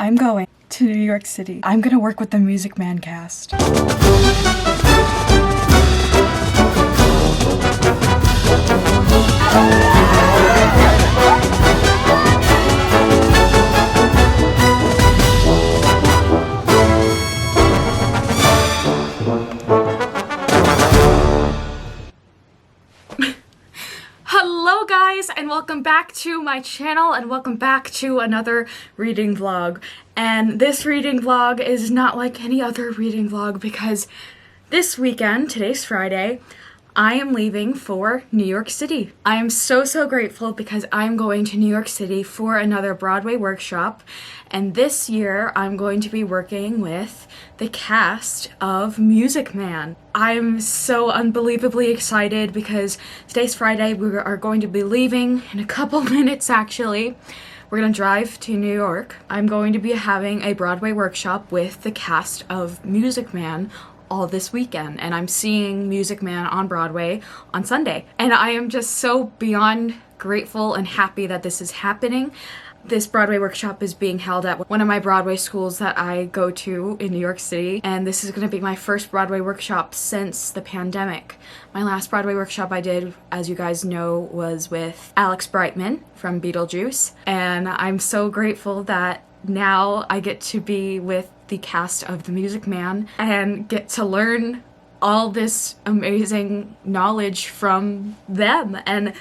I'm going to New York City. I'm gonna work with the Music Man cast. Hello guys, and welcome back to my channel, and welcome back to another reading vlog. And this reading vlog is not like any other reading vlog because this weekend, today's Friday, I am leaving for New York City. I am so grateful because I'm going to New York City for another Broadway workshop, and this year I'm going to be working with the cast of Music Man. I'm so unbelievably excited because today's Friday. We are going to be leaving in a couple minutes actually. We're gonna drive to New York. I'm going to be having a Broadway workshop with the cast of Music Man all this weekend, and I'm seeing Music Man on Broadway on Sunday. And I am just so beyond grateful and happy that this is happening. This Broadway workshop is being held at one of my Broadway schools that I go to in New York City, and this is going to be my first Broadway workshop since the pandemic. My last Broadway workshop I did, as you guys know, was with Alex Brightman from Beetlejuice, and I'm so grateful that now I get to be with the cast of The Music Man and get to learn all this amazing knowledge from them. And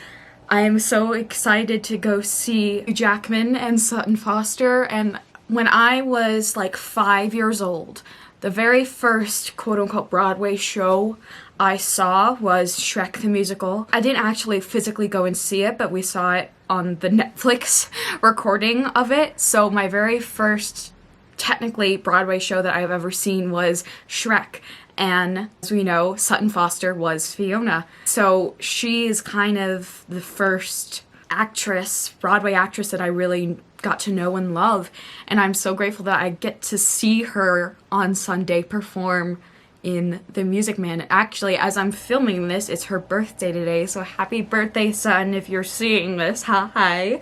I am so excited to go see Hugh Jackman and Sutton Foster. And when I was like 5 years old, the very first quote-unquote Broadway show I saw was Shrek the Musical. I didn't actually physically go and see it, but we saw it on the Netflix recording of it. So my very first technically Broadway show that I've ever seen was Shrek. And as we know, Sutton Foster was Fiona. So she is kind of the first actress, Broadway actress that I really got to know and love. And I'm so grateful that I get to see her on Sunday perform in The Music Man. Actually, as I'm filming this, it's her birthday today. So happy birthday, Sutton, if you're seeing this. Hi.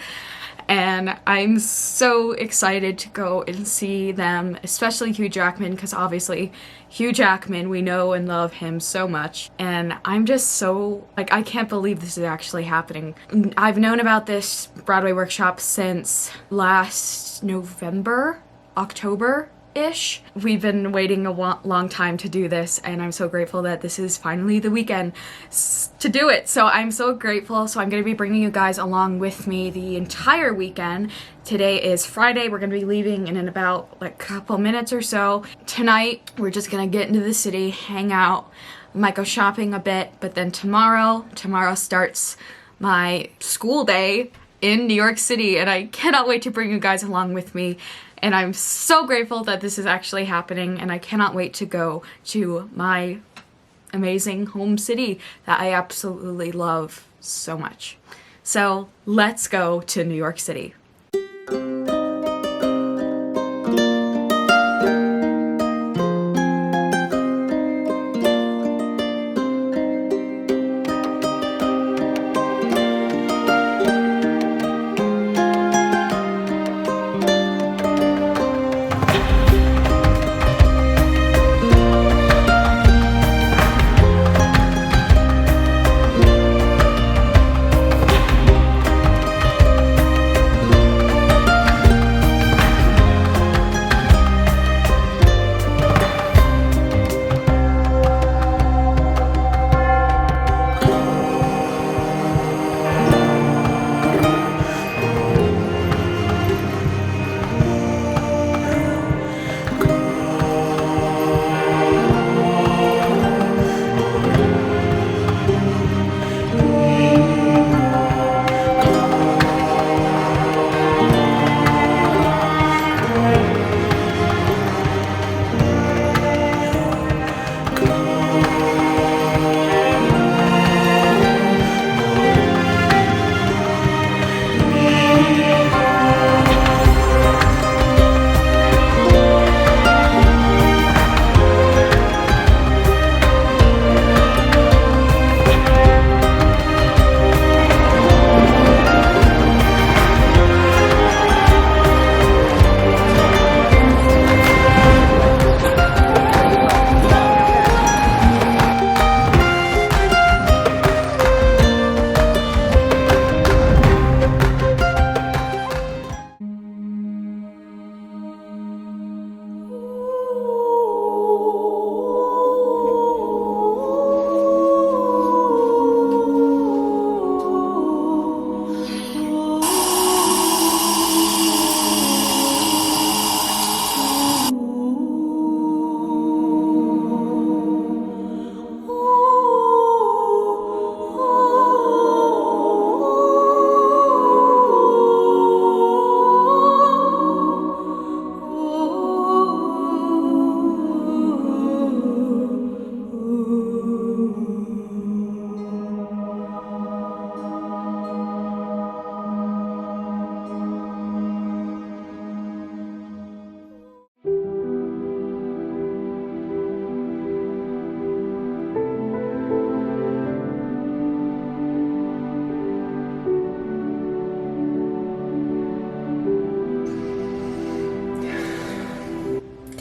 And I'm so excited to go and see them, especially Hugh Jackman, because obviously Hugh Jackman, we know and love him so much. And I'm just so, like, I can't believe this is actually happening. I've known about this Broadway workshop since last November, October-ish. We've been waiting a long time to do this, and I'm so grateful that this is finally the weekend to do it. So I'm so grateful. So I'm going to be bringing you guys along with me the entire weekend. Today is Friday. We're going to be leaving in about like a couple minutes or so. Tonight, we're just going to get into the city, hang out. We might go shopping a bit, but then tomorrow starts my school day in New York City, and I cannot wait to bring you guys along with me. And I'm so grateful that this is actually happening, and I cannot wait to go to my amazing home city that I absolutely love so much. So let's go to New York City.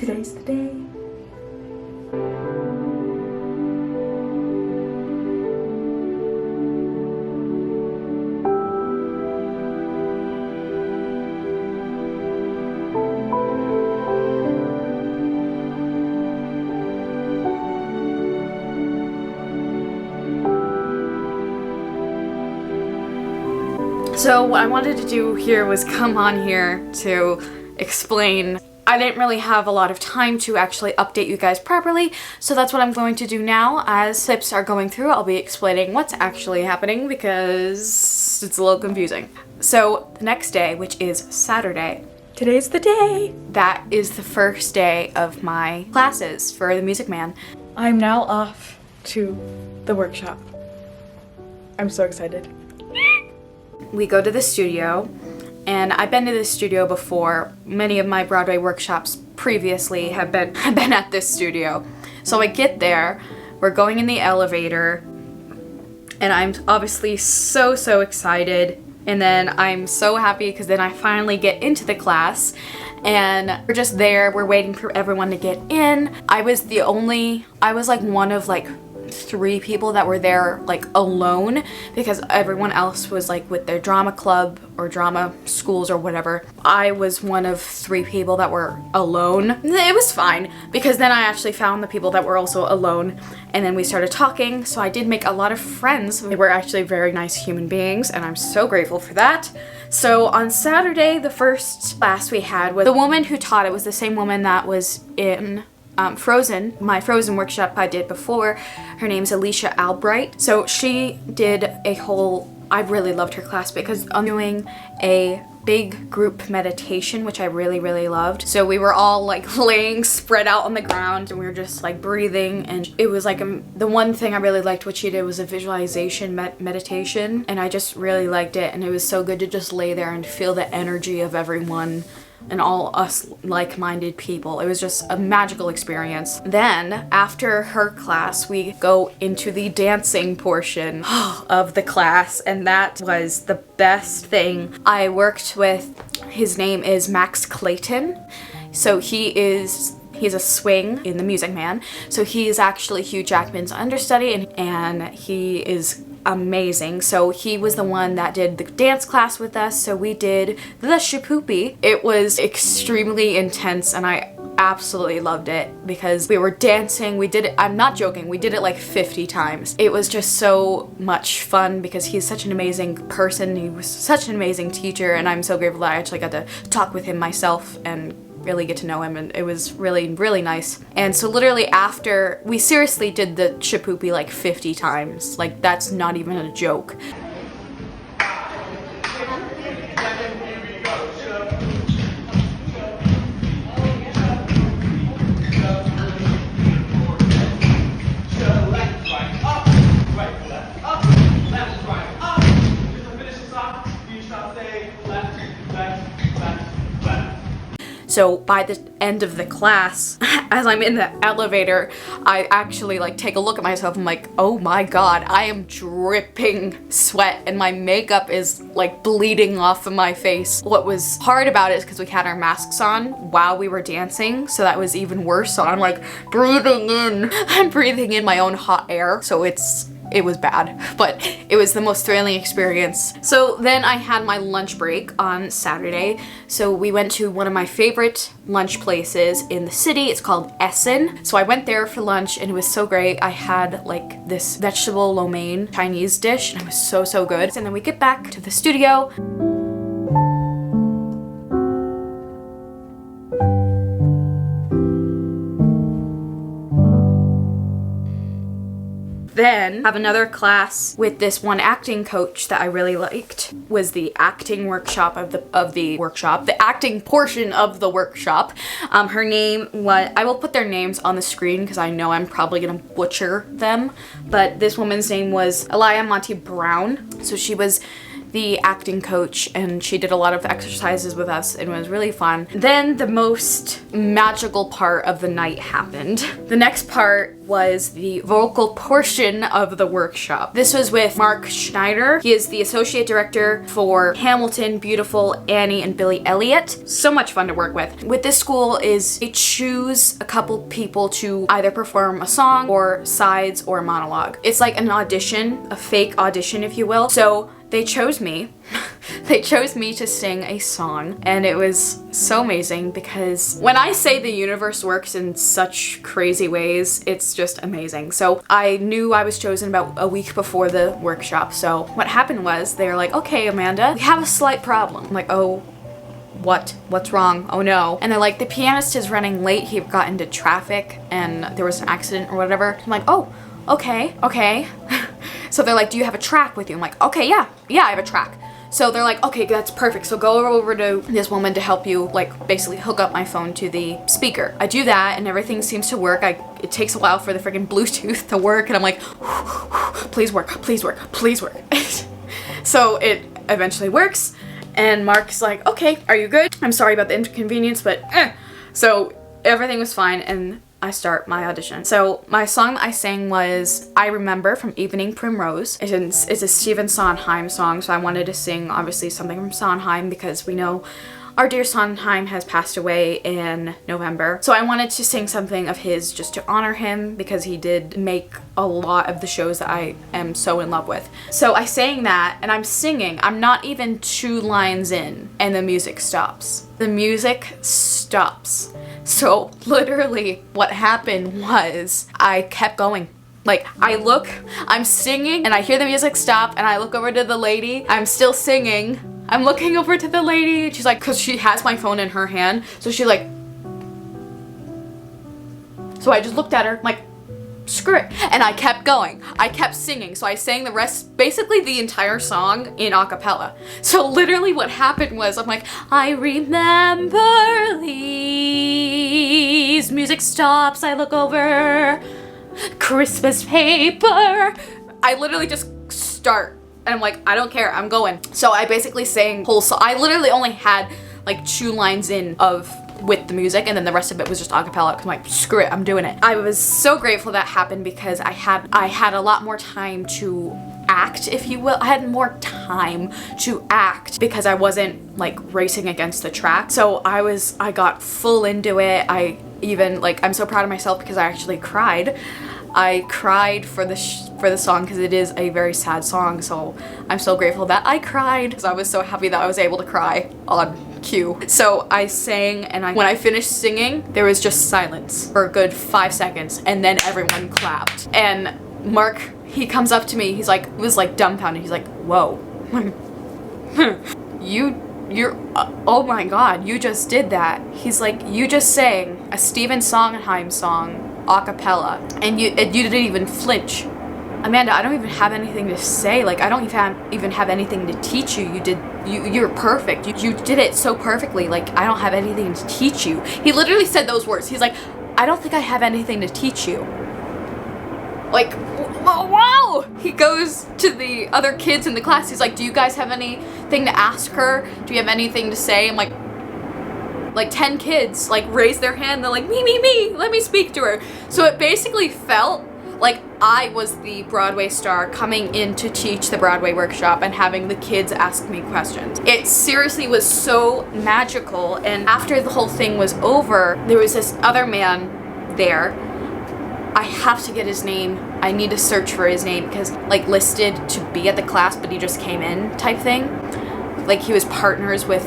Today's the day. So what I wanted to do here was come on here to explain. I didn't really have a lot of time to actually update you guys properly, so that's what I'm going to do now. As clips are going through, I'll be explaining what's actually happening because it's a little confusing. So the next day, which is Saturday, Today's the day. that is the first day of my classes for the Music Man. I'm now off to the workshop. I'm so excited. We go to the studio, and I've been to this studio before. Many of my Broadway workshops previously have been at this studio. So I get there, we're going in the elevator, and I'm obviously so excited. And then I'm so happy because then I finally get into the class, and we're just there, we're waiting for everyone to get in. I was like one of like 3 people that were there like alone, because everyone else was like with their drama club or drama schools or whatever. I was one of 3 people that were alone. It was fine because then I actually found the people that were also alone, and then we started talking, so I did make a lot of friends. They were actually very nice human beings, and I'm so grateful for that. So on Saturday, the first class we had was the woman who taught. It was the same woman that was in Frozen, my Frozen workshop I did before. Her name's Alicia Albright. So she did a whole, I really loved her class because I'm doing a big group meditation, which I really loved. So we were all like laying spread out on the ground, and we were just like breathing, and it was like the one thing I really liked what she did was a visualization meditation, and I just really liked it, and it was so good to just lay there and feel the energy of everyone and all us like-minded people. It was just a magical experience. Then, after her class, we go into the dancing portion of the class, and that was the best thing. I worked with, his name is Clayton. So he's a swing in the Music Man. So he is actually Hugh Jackman's understudy, and he is amazing. So he was the one that did the dance class with us. So we did the Shapoopy. It was extremely intense, and I absolutely loved it because we were dancing. We did it, I'm not joking, we did it like 50 times. It was just so much fun because he's such an amazing person. He was such an amazing teacher, and I'm so grateful that I actually got to talk with him myself and really get to know him, and it was really nice. And so literally after, we seriously did the Shapoopy like 50 times. Like, that's not even a joke. So by the end of the class, as I'm in the elevator, I actually like take a look at myself. I'm like, oh my god, I am dripping sweat, and my makeup is like bleeding off of my face. What was hard about it is because we had our masks on while we were dancing, so that was even worse. So I'm like breathing in, I'm breathing in my own hot air, so it was bad, but it was the most thrilling experience. So then I had my lunch break on Saturday. So we went to one of my favorite lunch places in the city. It's called Essen. So I went there for lunch, and it was so great. I had like this vegetable lo mein Chinese dish, and it was so good. And then we get back to the studio. Then have another class with this one acting coach that I really liked. Was the acting workshop of the workshop, the acting portion of the workshop. Her name was, I will put their names on the screen because I know I'm probably gonna butcher them, but this woman's name was Elia Monte-Brown. So she was the acting coach, and she did a lot of exercises with us, and it was really fun. Then the most magical part of the night happened. The next part was the vocal portion of the workshop. This was with Mark Schneider. He is the associate director for Hamilton, Beautiful, Annie, and Billy Elliot. So much fun to work with. With this school is they choose a couple people to either perform a song or sides or a monologue. It's like an audition, a fake audition if you will. So they chose me. They chose me to sing a song, and it was so amazing because when I say the universe works in such crazy ways, it's just amazing. So I knew I was chosen about a week before the workshop. So what happened was they were like, okay, Amanda, we have a slight problem. I'm like, oh, what's wrong? Oh no. And they're like, the pianist is running late. He got into traffic and there was an accident or whatever. I'm like, oh, okay. So they're like, do you have a track with you? I'm like, okay, yeah, I have a track. So they're like, okay, that's perfect. So go over to this woman to help you, like, basically hook up my phone to the speaker. I do that and everything seems to work. It takes a while for the freaking Bluetooth to work, and I'm like, please work. So it eventually works, and Mark's like, okay, are you good? I'm sorry about the inconvenience, but So everything was fine, and I start my audition. So my song that I sang was I Remember from Evening Primrose. It's a Stephen Sondheim song, so I wanted to sing obviously something from Sondheim because we know our dear Sondheim has passed away in November. So I wanted to sing something of his just to honor him because he did make a lot of the shows that I am so in love with. So I sang that and I'm singing. I'm not even 2 lines in and the music stops. The music stops. So literally what happened was I kept going. Like, I'm singing and I hear the music stop and I look over to the lady. I'm still singing. I'm looking over to the lady. She's like, cause she has my phone in her hand. So she like, so I just looked at her like, screw it. And I kept going. I kept singing. So I sang the rest, basically the entire song in a cappella. So literally what happened was I'm like, I remember these. Music stops. I look over. Christmas paper. I literally just start. And I'm like, I don't care. I'm going. So I basically sang whole song. I literally only had like 2 lines in with the music, and then the rest of it was just a cappella. Cause I'm like, screw it, I'm doing it. I was so grateful that happened because I had a lot more time to act, if you will. I had more time to act because I wasn't like racing against the track. So I got full into it. I'm so proud of myself because I actually cried. I cried for the song because it is a very sad song, so I'm so grateful that I cried because I was so happy that I was able to cry on cue. So I sang, and when I finished singing, there was just silence for a good 5 seconds, and then everyone clapped. And Mark, he comes up to me, he was like dumbfounded. He's like, whoa. You're oh my god, you just did that. He's like, you just sang a Stephen Sondheim song a cappella and you didn't even flinch. Amanda, I don't even have anything to say. Like, I don't even have anything to teach you. You're perfect. You did it so perfectly. Like, I don't have anything to teach you. He literally said those words. He's like, I don't think I have anything to teach you. Like, wow! He goes to the other kids in the class. He's like, do you guys have anything to ask her? Do you have anything to say? I'm like 10 kids like raise their hand. They're like, me, let me speak to her. So it basically felt like I was the Broadway star coming in to teach the Broadway workshop and having the kids ask me questions. It seriously was so magical. And after the whole thing was over, there was this other man there. I have to get his name. I need to search for his name because like listed to be at the class, but he just came in type thing. Like he was partners with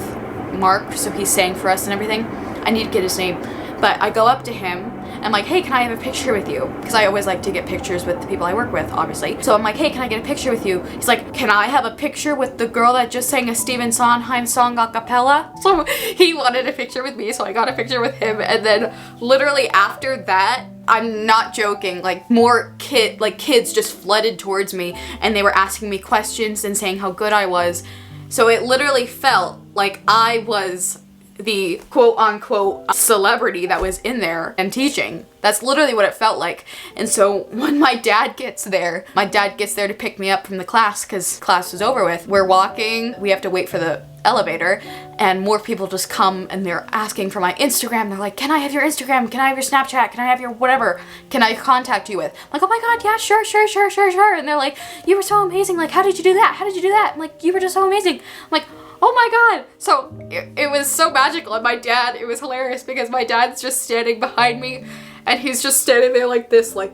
Mark, so he sang for us and everything. I need to get his name. But I go up to him and I'm like, hey, can I have a picture with you? Because I always like to get pictures with the people I work with, obviously. So I'm like, hey, can I get a picture with you? He's like, can I have a picture with the girl that just sang a Stephen Sondheim song a cappella? So he wanted a picture with me, so I got a picture with him. And then literally after that, I'm not joking, like more kids just flooded towards me and they were asking me questions and saying how good I was. So it literally felt like I was the quote-unquote celebrity that was in there and teaching. That's literally what it felt like. And so when my dad gets there to pick me up from the class because class was over with. We're walking, we have to wait for the elevator, and more people just come and they're asking for my Instagram. They're like, can I have your Instagram? Can I have your Snapchat? Can I have your whatever? Can I contact you with? I'm like, oh my god, yeah, sure. And they're like, you were so amazing. Like, how did you do that? How did you do that? I'm like, you were just so amazing. I'm like, oh my god. So it was so magical. And my dad, it was hilarious because my dad's just standing behind me and he's just standing there like this, like,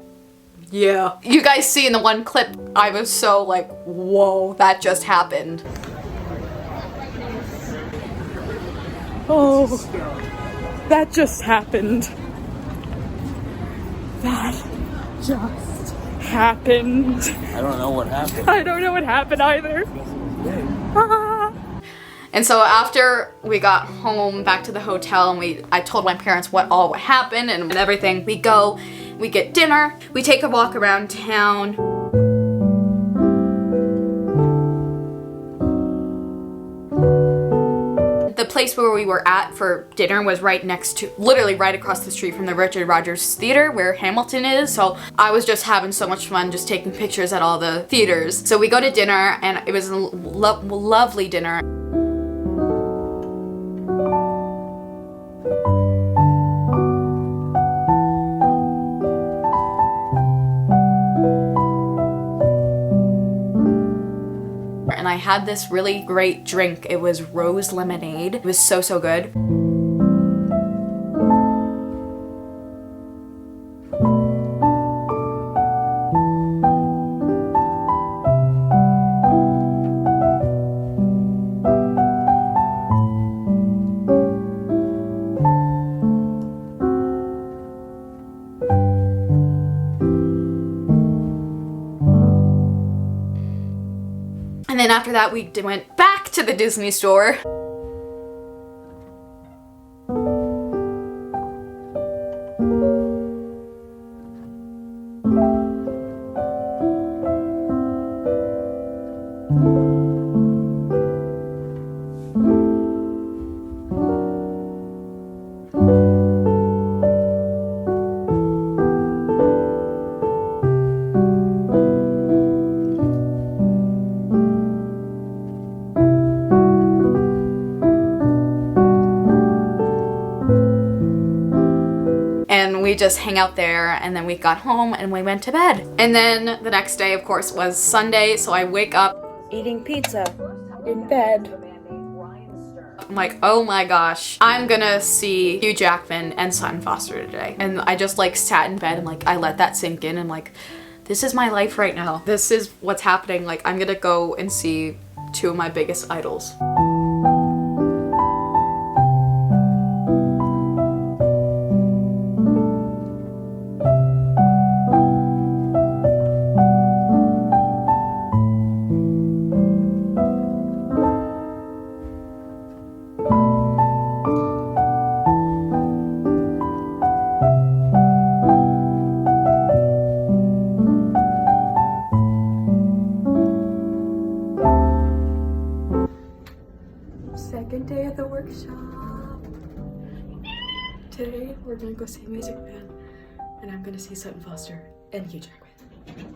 yeah. You guys see in the one clip, I was so like, whoa, that just happened. Oh, that just happened. That just happened. I don't know what happened. I don't know what happened either. Ah. And so after we got home back to the hotel and I told my parents what happened and everything, we go, we get dinner, we take a walk around town. The place where we were at for dinner was right next to, literally right across the street from the Richard Rogers Theater where Hamilton is. So I was just having so much fun just taking pictures at all the theaters. So we go to dinner and it was a lovely dinner. And I had this really great drink. It was rose lemonade. It was so good. And then after that, we went back to the Disney store. We just hang out there, and then we got home and we went to bed. And then the next day, of course, was Sunday, so I wake up Eating pizza in bed. I'm like, oh my gosh, I'm gonna see Hugh Jackman and Sutton Foster today. And I just like sat in bed and like I let that sink in and like, this is my life right now. This is what's happening. Like, I'm gonna go and see two of my biggest idols. Second day of the workshop. Today we're gonna go see Music Man, and I'm gonna see Sutton Foster and Hugh Jackman.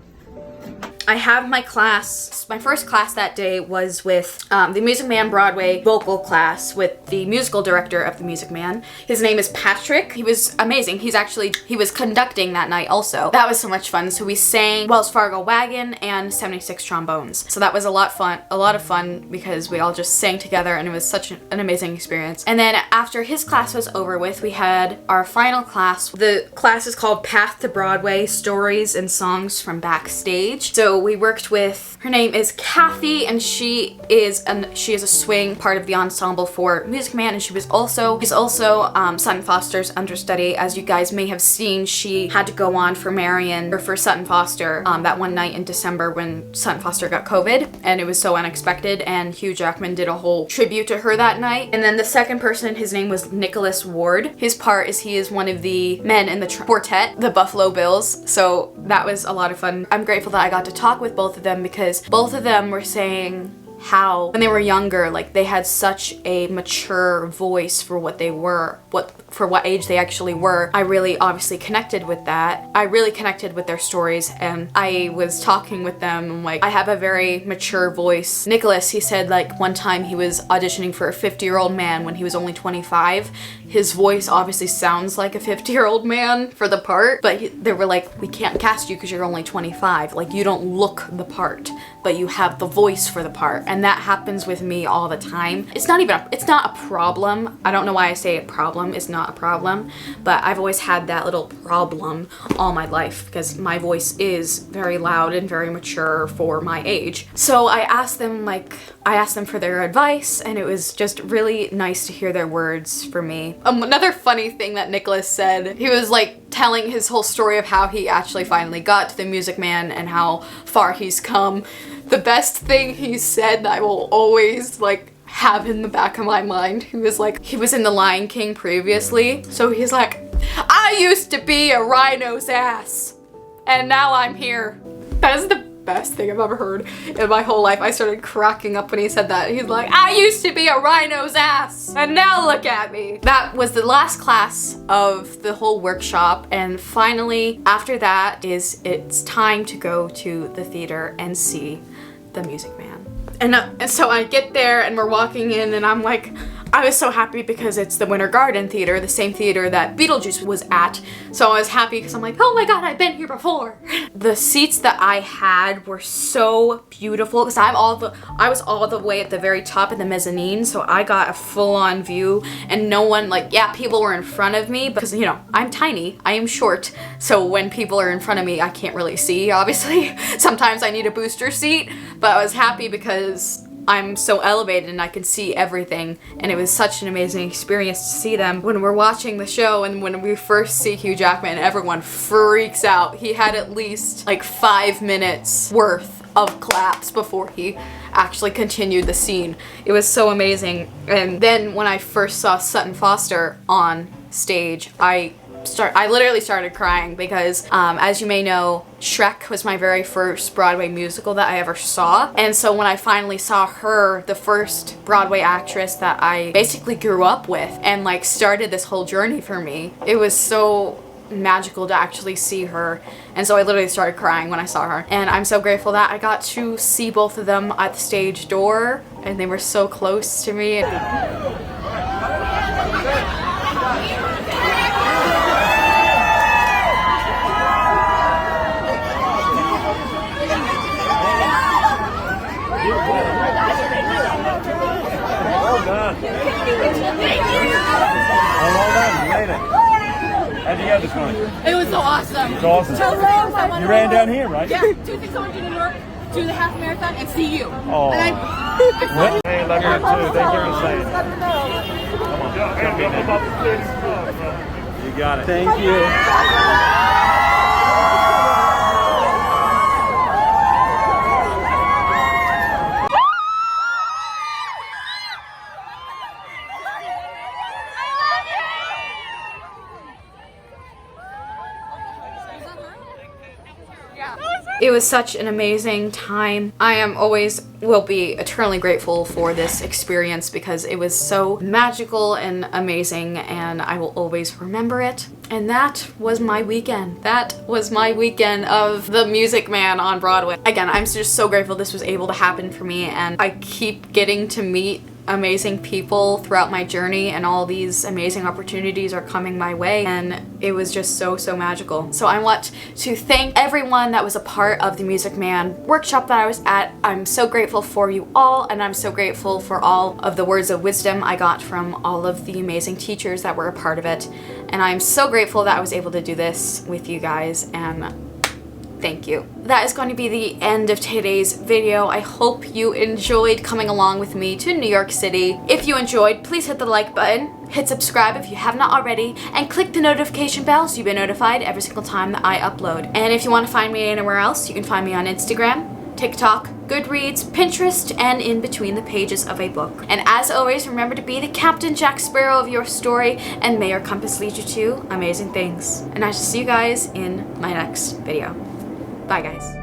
I have my class. My first class that day was with the Music Man Broadway vocal class with the musical director of the Music Man. His name is Patrick. He was amazing. He was conducting that night also. That was so much fun. So we sang Wells Fargo Wagon and 76 Trombones. So that was a lot of fun because we all just sang together and it was such an amazing experience. And then after his class was over with, we had our final class. The class is called Path to Broadway, Stories and Songs from Backstage. So we worked with, her name is Kathy, and she is a swing part of the ensemble for Music Man, and she's also Sutton Foster's understudy. As you guys may have seen, she had to go on for Marion or for Sutton Foster that one night in December when Sutton Foster got COVID, and it was so unexpected, and Hugh Jackman did a whole tribute to her that night. And then the second person, his name was Nicholas Ward. His part is he is one of the men in the quartet, the Buffalo Bills, so that was a lot of fun. I'm grateful that I got to talk with both of them because both of them were saying how when they were younger, like they had such a mature voice for what they were, for what age they actually were. I really obviously connected with that. I really connected with their stories, and I was talking with them. I'm like, I have a very mature voice. Nicholas, he said like one time he was auditioning for a 50-year-old man when he was only 25. His voice obviously sounds like a 50-year-old man for the part, but they were like, we can't cast you because you're only 25. Like, you don't look the part, but you have the voice for the part. And that happens with me all the time. It's not a problem. I don't know why I say a problem. It's not a problem, but I've always had that little problem all my life because my voice is very loud and very mature for my age. So I asked them for their advice, and it was just really nice to hear their words for me. Another funny thing that Nicholas said, he was like telling his whole story of how he actually finally got to the Music Man and how far he's come. The best thing he said that I will always like have in the back of my mind, he was like, he was in The Lion King previously, so he's like, I used to be a rhino's ass, and now I'm here. That is the best thing I've ever heard in my whole life. I started cracking up when he said that. He's like, I used to be a rhino's ass, and now look at me. That was the last class of the whole workshop, and finally, after that, it's time to go to the theater and see the Music Man. And so I get there and we're walking in, and I'm like, I was so happy because it's the Winter Garden Theater, the same theater that Beetlejuice was at. So I was happy because I'm like, oh my god, I've been here before. The seats that I had were so beautiful because I was all the way at the very top in the mezzanine, so I got a full-on view, and no one, like, yeah, people were in front of me because, you know, I'm tiny, I am short, so when people are in front of me, I can't really see, obviously. Sometimes I need a booster seat, but I was happy because I'm so elevated and I can see everything, and it was such an amazing experience to see them. When we're watching the show and when we first see Hugh Jackman, everyone freaks out. He had at least like 5 minutes worth of claps before he actually continued the scene. It was so amazing. And then when I first saw Sutton Foster on stage, I literally started crying because, as you may know, Shrek was my very first Broadway musical that I ever saw. And so when I finally saw her, the first Broadway actress that I basically grew up with and like started this whole journey for me, it was so magical to actually see her. And so I literally started crying when I saw her. And I'm so grateful that I got to see both of them at the stage door, and they were so close to me. How'd you have this morning? It was so awesome. It's awesome. You ran down here, right? Yeah, 2 things I want to do in New York, do the half marathon, and see you. Oh. And What? Hey, love you too. Thank you for saying. Come on. You got it. Thank you. It was such an amazing time. I will be eternally grateful for this experience because it was so magical and amazing, and I will always remember it. And that was my weekend. That was my weekend of the Music Man on Broadway. Again, I'm just so grateful this was able to happen for me, and I keep getting to meet amazing people throughout my journey, and all these amazing opportunities are coming my way, and it was just so magical. So I want to thank everyone that was a part of the Music Man workshop that I was at. I'm so grateful for you all, and I'm so grateful for all of the words of wisdom I got from all of the amazing teachers that were a part of it, and I'm so grateful that I was able to do this with you guys, and thank you. That is going to be the end of today's video. I hope you enjoyed coming along with me to New York City. If you enjoyed, please hit the like button, hit subscribe if you have not already, and click the notification bell so you'll be notified every single time that I upload. And if you want to find me anywhere else, you can find me on Instagram, TikTok, GoodReads, Pinterest, and in between the pages of a book. And as always, remember to be the Captain Jack Sparrow of your story, and may your compass lead you to amazing things. And I shall see you guys in my next video. Bye, guys.